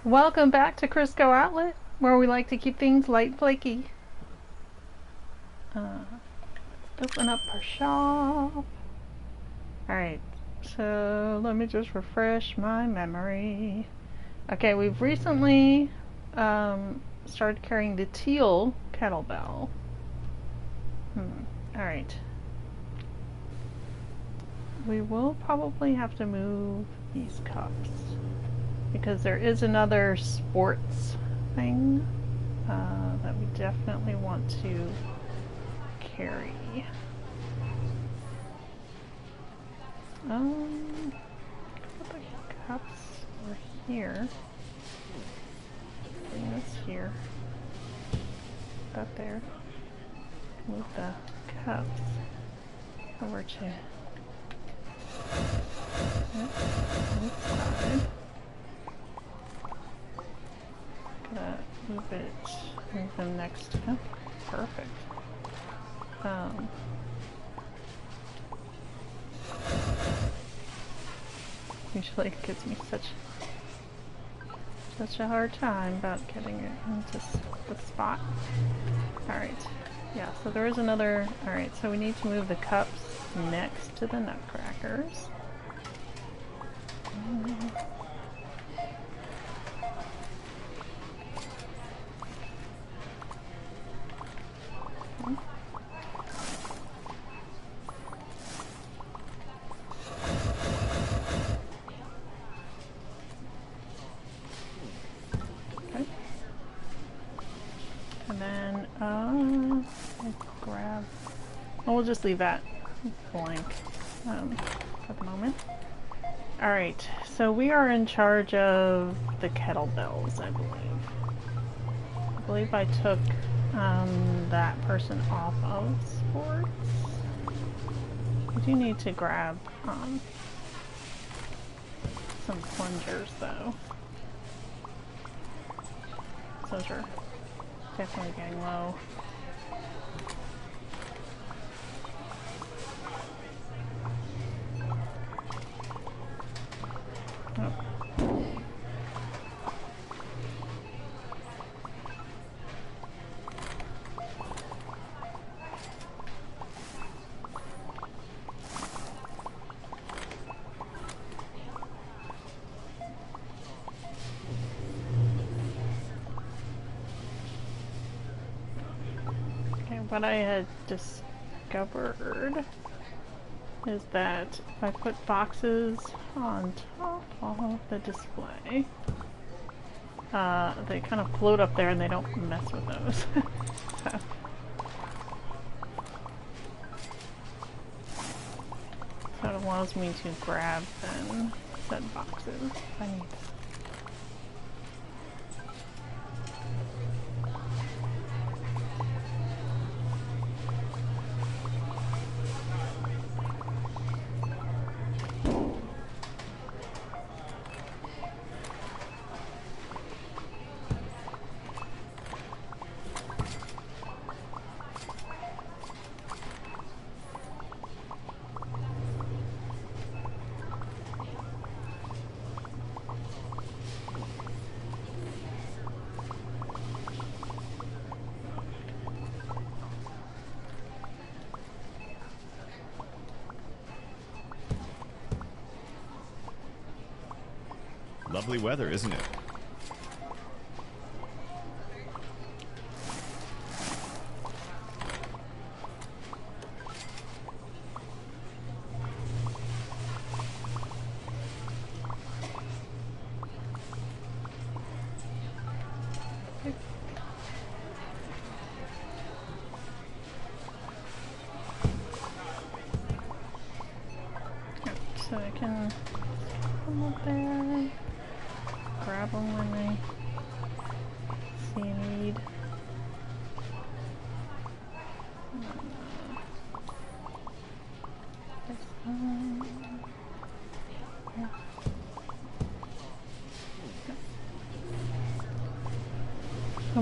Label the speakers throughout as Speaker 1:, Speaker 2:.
Speaker 1: Welcome back to KrisCo Outlet, where we like to keep things light and flaky. Open up our shop. Alright, so let me just refresh my memory. Okay, we've recently started carrying the teal kettlebell. Alright. We will probably have to move these cups, because there is another sports thing that we definitely want to carry. Put the cups over here. Bring this here. That there. Move the cups over to this side. Gonna move them next. Oh, perfect. Usually it gives me such a hard time about getting it into the spot. Alright, yeah, so there is another. Alright, so we need to move the cups next to the nutcrackers. And then, grab. Well, we'll just leave that blank for the moment. Alright, so we are in charge of the kettlebells, I believe. I believe I took that person off of sports. We do need to grab some plungers, though. Those are definitely getting low. Oh. What I had discovered is that if I put boxes on top of the display, they kind of float up there and they don't mess with those. So it allows me to grab then said boxes if I need them.
Speaker 2: Lovely weather, isn't it?
Speaker 1: So I can come up there. Grab them when I see a need.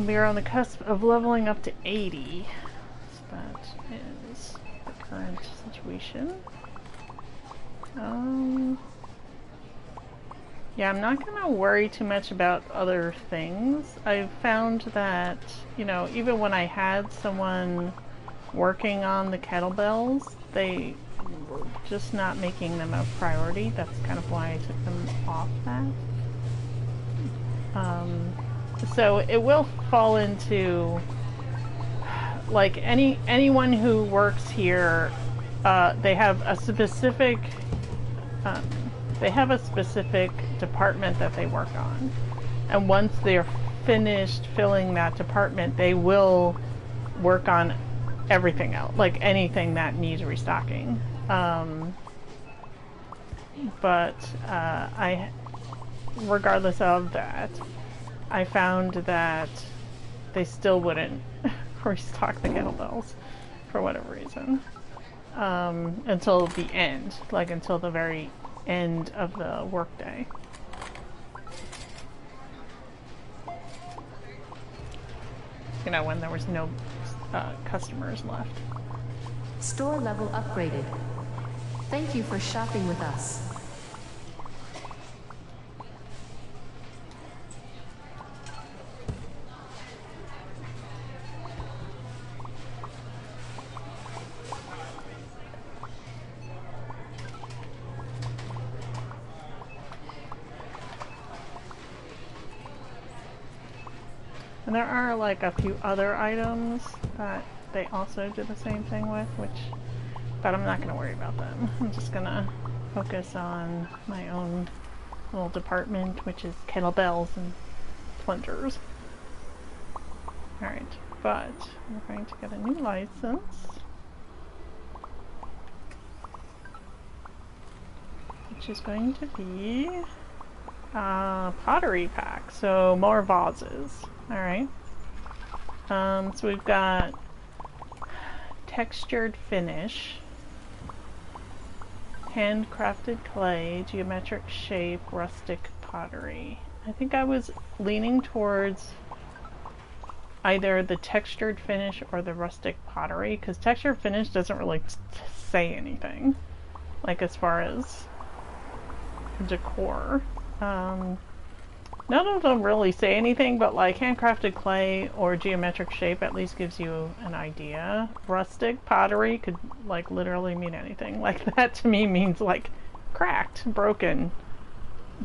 Speaker 1: We are on the cusp of leveling up to 80. So that is the current situation. Yeah, I'm not gonna worry too much about other things. I've found that, you know, even when I had someone working on the kettlebells, they were just not making them a priority. That's kind of why I took them off that. So it will fall into like anyone who works here. They have a specific um, department that they work on, and once they're finished filling that department, they will work on everything else, like anything that needs restocking. But regardless of that, I found that they still wouldn't restock the kettlebells for whatever reason until the end, like until the very end of the workday. You know, when there was no customers left.
Speaker 3: Store level upgraded. Thank you for shopping with us.
Speaker 1: And there are like a few other items that they also did the same thing with, but I'm not going to worry about them. I'm just going to focus on my own little department, which is kettlebells and plungers. Alright, but we're going to get a new license. Which is going to be pottery pack, so more vases. Alright. So we've got textured finish, handcrafted clay, geometric shape, rustic pottery. I think I was leaning towards either the textured finish or the rustic pottery, because textured finish doesn't really say anything, like as far as decor. None of them really say anything, but like handcrafted clay or geometric shape at least gives you an idea. Rustic pottery could like literally mean anything. Like that to me means like cracked, broken,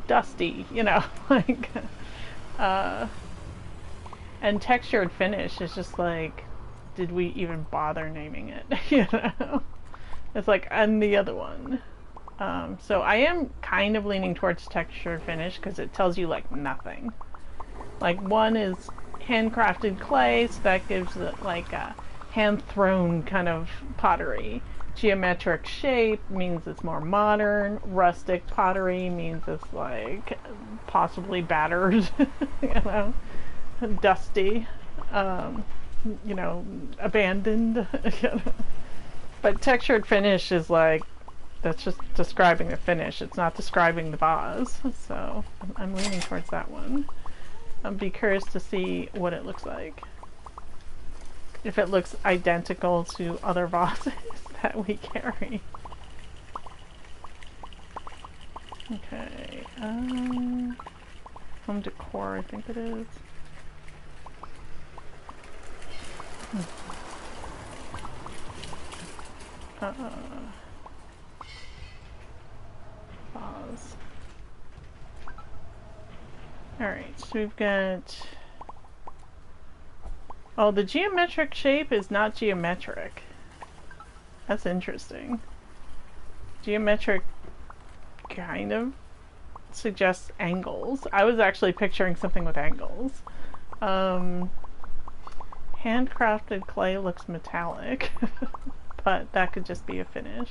Speaker 1: dusty, you know, like and textured finish is just like, did we even bother naming it? You know? It's like, and the other one. So I am kind of leaning towards textured finish because it tells you like nothing. Like one is handcrafted clay, so that gives it like a hand-thrown kind of pottery. Geometric shape means it's more modern. Rustic pottery means it's like possibly battered, you know, dusty, you know, abandoned. You know? But textured finish is like, that's just describing the finish. It's not describing the vase. So I'm leaning towards that one. I'll be curious to see what it looks like. If it looks identical to other vases that we carry. Okay. Home decor, I think it is. Vase. Alright, so we've got... Oh, the geometric shape is not geometric. That's interesting. Geometric kind of suggests angles. I was actually picturing something with angles. Handcrafted clay looks metallic, but that could just be a finish.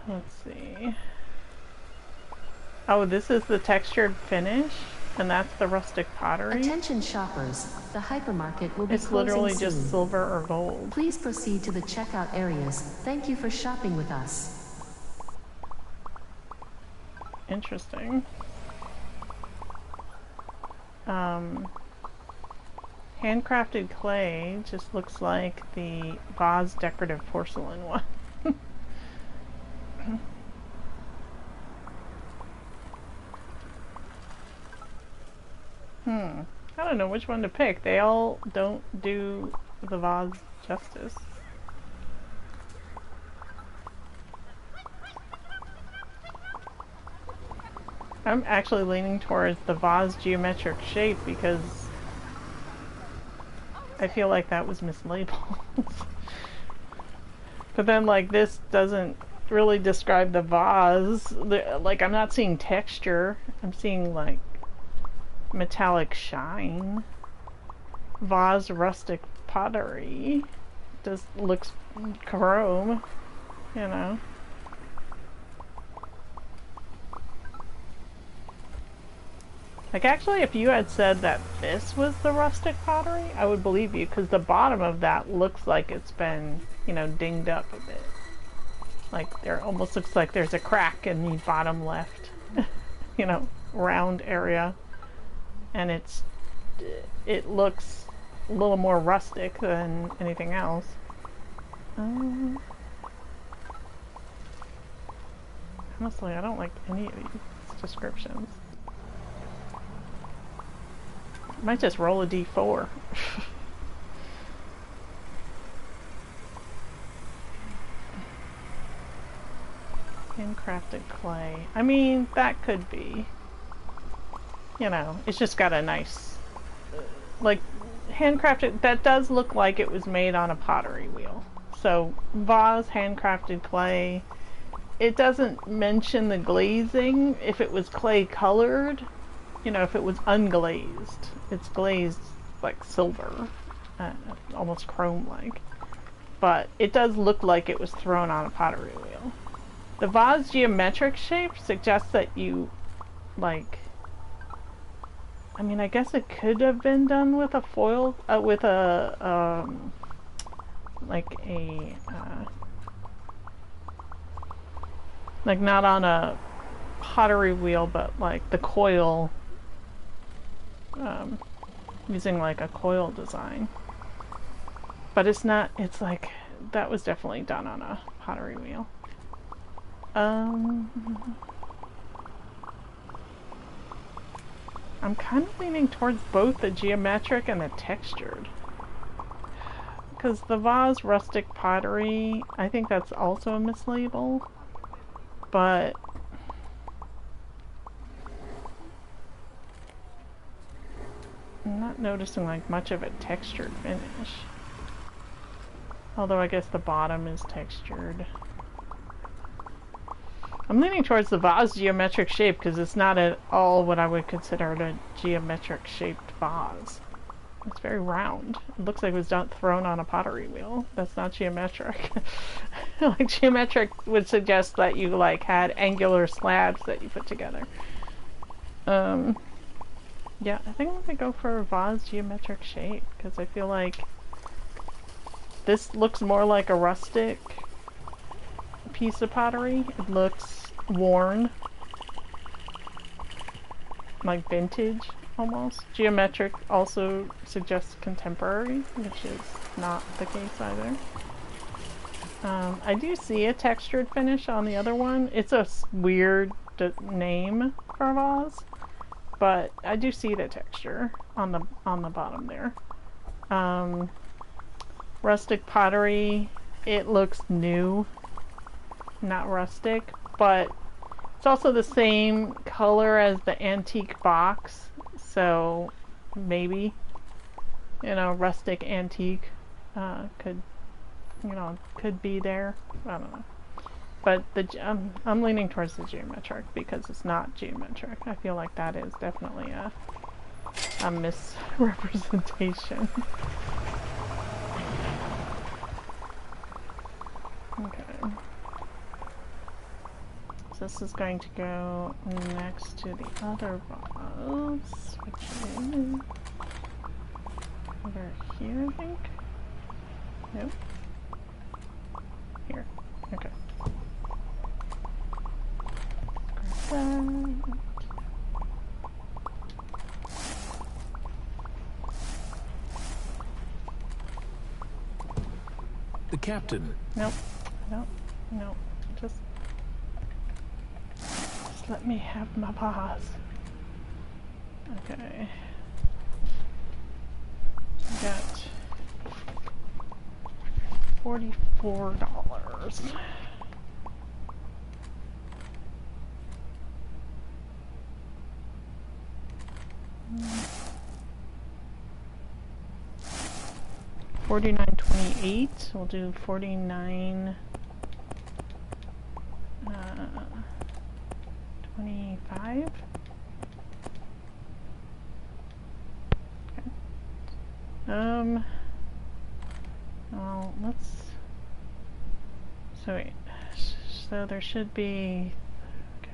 Speaker 1: Let's see. Oh, this is the textured finish, and that's the rustic pottery.
Speaker 3: Attention shoppers, the hypermarket will be
Speaker 1: It's literally just
Speaker 3: soon.
Speaker 1: silver or gold.
Speaker 3: Please proceed to the checkout areas. Thank you for shopping with us.
Speaker 1: Interesting. Handcrafted clay just looks like the vase decorative porcelain one. I don't know which one to pick. They all don't do the vase justice. I'm actually leaning towards the vase geometric shape because I feel like that was mislabeled. But then, like, this doesn't really describe the vase. Like, I'm not seeing texture. I'm seeing, like, metallic shine. Vase rustic pottery. Just looks chrome, you know. Like, actually, if you had said that this was the rustic pottery, I would believe you, because the bottom of that looks like it's been, you know, dinged up a bit. Like, there almost looks like there's a crack in the bottom left, you know, round area. And it looks a little more rustic than anything else. Honestly, I don't like any of these descriptions. Might just roll a d4. Handcrafted clay. I mean, that could be. You know, it's just got a nice, like, handcrafted. That does look like it was made on a pottery wheel. So, vase, handcrafted clay. It doesn't mention the glazing. If it was clay colored, you know, if it was unglazed, it's glazed like silver, almost chrome-like. But it does look like it was thrown on a pottery wheel. The vase geometric shape suggests that you, like, I mean, I guess it could have been done with a foil, with a, like a, like not on a pottery wheel, but like the coil, using like a coil design. But it's not, it's like, that was definitely done on a pottery wheel. I'm kind of leaning towards both the geometric and the textured. Because the vase rustic pottery, I think that's also a mislabel. But I'm not noticing like much of a textured finish. Although I guess the bottom is textured. I'm leaning towards the vase geometric shape because it's not at all what I would consider a geometric shaped vase. It's very round. It looks like it was thrown on a pottery wheel. That's not geometric. Like, geometric would suggest that you like had angular slabs that you put together. Yeah, I think I'm gonna go for a vase geometric shape because I feel like this looks more like a rustic piece of pottery. It looks worn, like vintage almost. Geometric also suggests contemporary, which is not the case either. I do see a textured finish on the other one. It's a weird name for a vase, but I do see the texture on the bottom there. Rustic pottery, it looks new, not rustic, but it's also the same color as the antique box, so maybe, you know, rustic antique could, you know, could be there. I don't know. But I'm leaning towards the geometric because it's not geometric. I feel like that is definitely a misrepresentation. Okay. So this is going to go next to the other vase, which is over here, I think. Nope. Here. Okay.
Speaker 4: The captain.
Speaker 1: Nope. Nope. Nope. Just let me have my vase. Okay. got $44. $49.28. We'll do 49. 25. Okay. Well, let's. So wait. So there should be. Okay.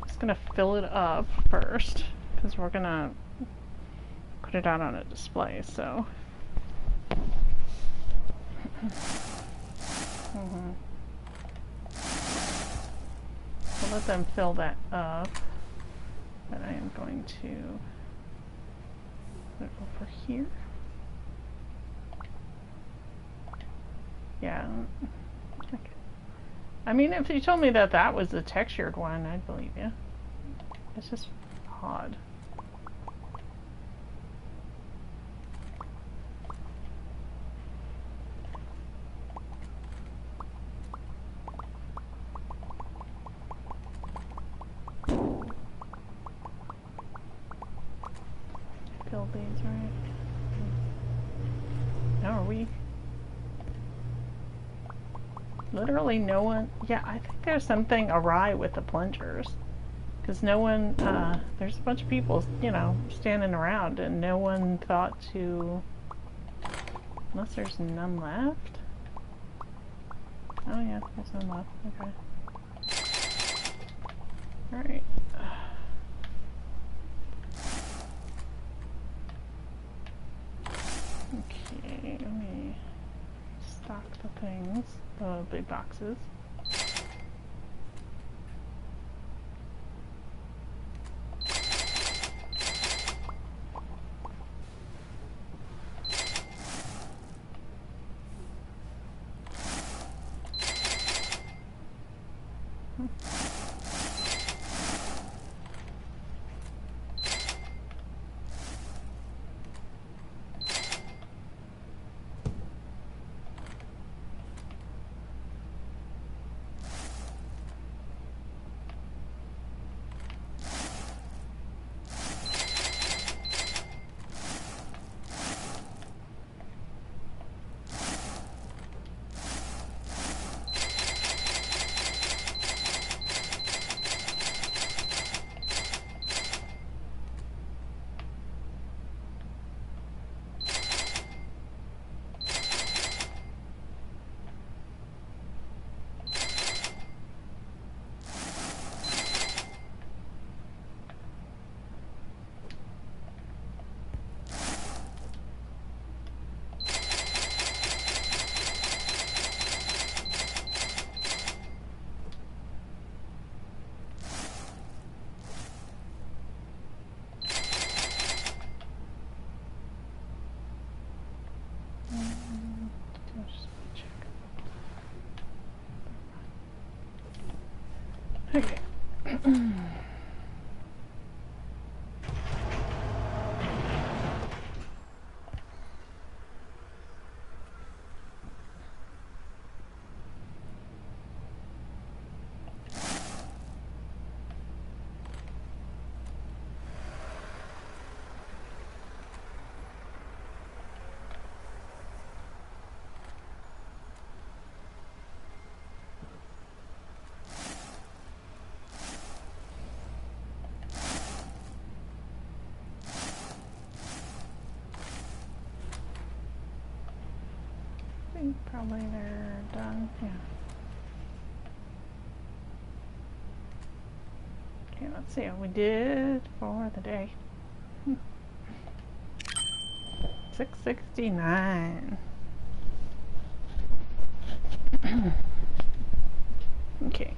Speaker 1: Just gonna fill it up first because we're gonna put it out on a display. So. We'll let them fill that up, but I am going to put it over here. Yeah. Okay. I mean, if you told me that that was the textured one, I'd believe you. It's just odd. Build these right. Now are we? Literally no one. Yeah, I think there's something awry with the plungers, because no one. There's a bunch of people, you know, standing around, and no one thought to. Unless there's none left. Oh yeah, there's none left. Okay. All right. Okay, let me stock the things, the big boxes. Okay. Probably they're done. Yeah. Okay, let's see what we did for the day. 669. Okay.